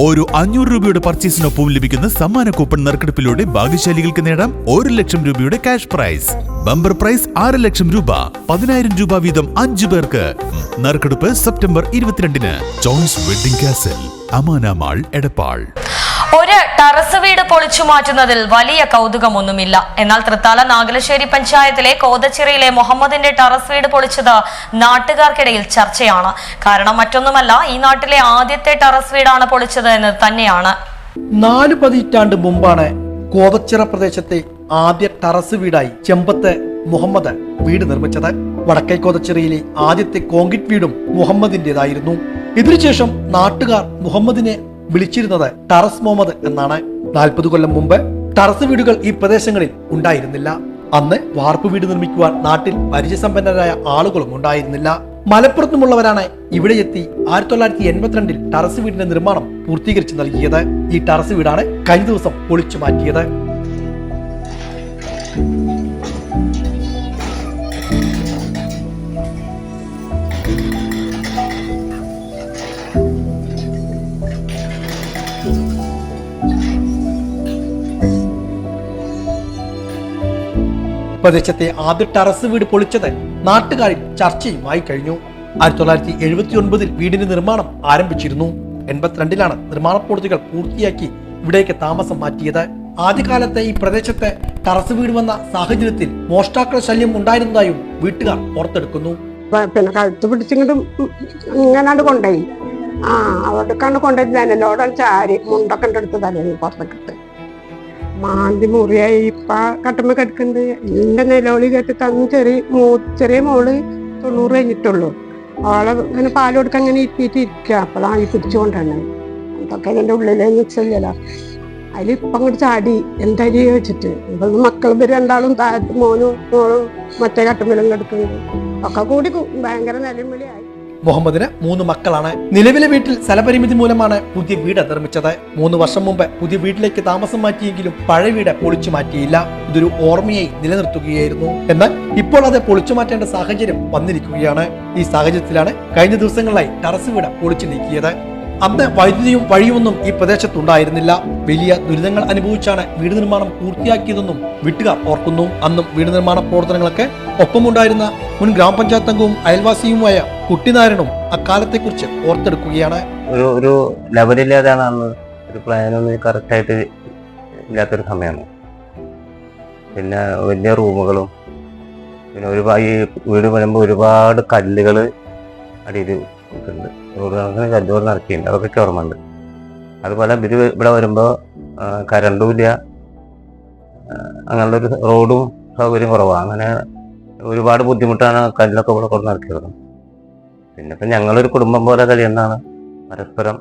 ഓരോ 500 രൂപയുടെ പർച്ചേസിനൊപ്പം ലഭിക്കുന്ന സമ്മാന കൂപ്പൺ നറുക്കെടുപ്പിലൂടെ ഭാഗ്യശാലികൾക്ക് നേടാം 1 ലക്ഷം രൂപയുടെ ക്യാഷ് പ്രൈസ്. ബമ്പർ പ്രൈസ് 6 ലക്ഷം രൂപ, 10,000 രൂപ വീതം 5 പേർക്ക്. നറുക്കെടുപ്പ് സെപ്റ്റംബർ 22-ന്. Choice Wedding Castle, Amana Mall, Edappal. ഒരു ടെറസ് വീട് പൊളിച്ചു മാറ്റുന്നതിൽ വലിയ കൗതുകമൊന്നുമില്ല. എന്നാൽ തൃത്താല നാഗലശ്ശേരി പഞ്ചായത്തിലെ കോതച്ചിറയിലെ മുഹമ്മദിന്റെ ടെറസ് വീട് പൊളിച്ചത് നാട്ടുകാർക്കിടയിൽ ചർച്ചയാണ്. കാരണം മറ്റൊന്നുമല്ല, ഈ നാട്ടിലെ ആദ്യത്തെ ടെറസ് വീടാണ് പൊളിച്ചത് എന്ന് തന്നെയാണ്. 4 പതിറ്റാണ്ട് മുമ്പാണ് കോതച്ചിറ പ്രദേശത്തെ ആദ്യ ടെറസ് വീടായി ചെമ്പത്ത് മുഹമ്മദ് വീട് നിർമ്മിച്ചത്. വടക്കേ കോതച്ചിറയിലെ ആദ്യത്തെ കോൺക്രീറ്റ് വീടും മുഹമ്മദിന്റേതായിരുന്നു. ഇതിനുശേഷം നാട്ടുകാർ മുഹമ്മദിനെ വിളിച്ചിരുന്നത് ടെറസ് മുഹമ്മദ് എന്നാണ്. 40 കൊല്ലം മുമ്പ് ടെറസ് വീടുകൾ ഈ പ്രദേശങ്ങളിൽ ഉണ്ടായിരുന്നില്ല. അന്ന് വാർപ്പ് വീട് നിർമ്മിക്കുവാൻ നാട്ടിൽ പരിചയസമ്പന്നരായ ആളുകളും ഉണ്ടായിരുന്നില്ല. മലപ്പുറത്തുമുള്ളവരാണ് ഇവിടെ എത്തി 1982-ൽ ടെറസ് വീടിന്റെ നിർമ്മാണം പൂർത്തീകരിച്ച് നൽകിയത്. ഈ ടെറസ് വീടാണ് കഴിഞ്ഞ ദിവസം പൊളിച്ചു മാറ്റിയത്. പ്രദേശത്തെ ആദ്യ ടെറസ് വീട് പൊളിച്ചത് നാട്ടുകാരിൽ ചർച്ചയുമായി കഴിഞ്ഞു. 1979-ൽ വീടിന്റെ നിർമ്മാണം ആരംഭിച്ചിരുന്നു. 82-ലാണ് നിർമ്മാണ പ്രവൃത്തികൾ പൂർത്തിയാക്കി ഇവിടേക്ക് താമസം മാറ്റിയത്. ആദ്യകാലത്തെ ഈ പ്രദേശത്ത് ടെറസ് വീട് വന്ന സാഹചര്യത്തിൽ മോഷ്ടാക്കളുടെ ശല്യം ഉണ്ടായിരുന്നതായും വീട്ടുകാർ ഓർത്തെടുക്കുന്നു. പിന്നെ കഴുത്ത് പിടിച്ചിങ്ങോട്ടും ഇങ്ങനാണ്ട് കൊണ്ടുപോയി. അവിടേക്കാണ്ട് കൊണ്ടുപോയി ജനലോടെ ചാരി മുണ്ടൊക്കെ എടുത്ത് തലയിൽ പുറത്തേക്കിട്ട് മാന്തി മുറിയായി. ഇപ്പ കട്ടുമ്പോ കിടക്കുന്നത് എന്റെ നിലവിളി കേട്ട് തന്ന് ചെറിയ മോള് 90 കഴിഞ്ഞിട്ടുള്ളൂ. അവളെ ഇങ്ങനെ പാല് കൊടുക്കാൻ അങ്ങനെ ഇരിപ്പിട്ട് ഇരിക്കുക. അപ്പോഴാണ് ഈ പിടിച്ചുകൊണ്ടാണ് അതൊക്കെ അതിൻ്റെ ഉള്ളിലേ നിച്ചല്ലോ. അതിലിപ്പം അങ്ങോട്ട് ചാടി എന്തായാലും ചോദിച്ചിട്ട് ഇപ്പൊ മക്കളും രണ്ടാളും താഴത്ത് മോനും മോളും മറ്റേ കട്ടുമ്പലും കിടക്കുന്നത് ഒക്കെ കൂടി ഭയങ്കര നിലവിളിയായി. മുഹമ്മദിന് 3 മക്കളാണ്. നിലവിലെ വീട്ടിൽ സ്ഥലപരിമിതി മൂലമാണ് പുതിയ വീട് നിർമ്മിച്ചത്. 3 വർഷം മുമ്പ് പുതിയ വീട്ടിലേക്ക് താമസം മാറ്റിയെങ്കിലും പഴയ വീട് പൊളിച്ചു മാറ്റിയില്ല. ഇതൊരു ഓർമ്മയായി നിലനിർത്തുകയായിരുന്നു. എന്നാൽ ഇപ്പോൾ അത് പൊളിച്ചു മാറ്റേണ്ട സാഹചര്യം വന്നിരിക്കുകയാണ്. ഈ സാഹചര്യത്തിലാണ് കഴിഞ്ഞ ദിവസങ്ങളിലായി ടെറസ് വീട് പൊളിച്ചു നീക്കിയത്. അന്ന് വൈദ്യുതിയും വഴിയൊന്നും ഈ പ്രദേശത്തുണ്ടായിരുന്നില്ല. വലിയ ദുരിതങ്ങൾ അനുഭവിച്ചാണ് വീട് നിർമ്മാണം പൂർത്തിയാക്കിയതെന്നും വീട്ടുകാർ ഓർക്കുന്നു. അന്നും വീട് നിർമ്മാണ പ്രവർത്തനങ്ങളൊക്കെ ഒപ്പമുണ്ടായിരുന്ന മുൻ ഗ്രാമപഞ്ചായത്ത് അംഗവും അയൽവാസിയുമായ കുട്ടിനാരായണനും അക്കാലത്തെക്കുറിച്ച് ഓർത്തെടുക്കുകയാണ്. ഒരു ലെവലില്ലാതാണ് അന്ന്, ഒരു പ്ലാനൊന്നും കറക്റ്റായിട്ട് ഇല്ലാത്തൊരു സമയമാണ്. പിന്നെ വലിയ റൂമുകളും പിന്നെ ഈ വീട് വരുമ്പോൾ ഒരുപാട് കല്ലുകൾ അടിയിൽ ഉണ്ട്. കല്ലുകൾ നടക്കിയിട്ടുണ്ട്. അതൊക്കെ ഓർമ്മയുണ്ട്. അതുപോലെ ഇവിടെ വരുമ്പോൾ കരണ്ടും ഇല്ല, അങ്ങനെയുള്ള ഒരു റോഡും സൗകര്യം കുറവാണ്. അങ്ങനെ ഒരുപാട് ബുദ്ധിമുട്ടാണ് കല്ലൊക്കെ ഇവിടെ കൊണ്ട് നടക്കിയത്. പിന്നെ ഇപ്പം ഞങ്ങളൊരു കുടുംബം പോലെ കഴിയുന്നതാണ്. പരസ്പരം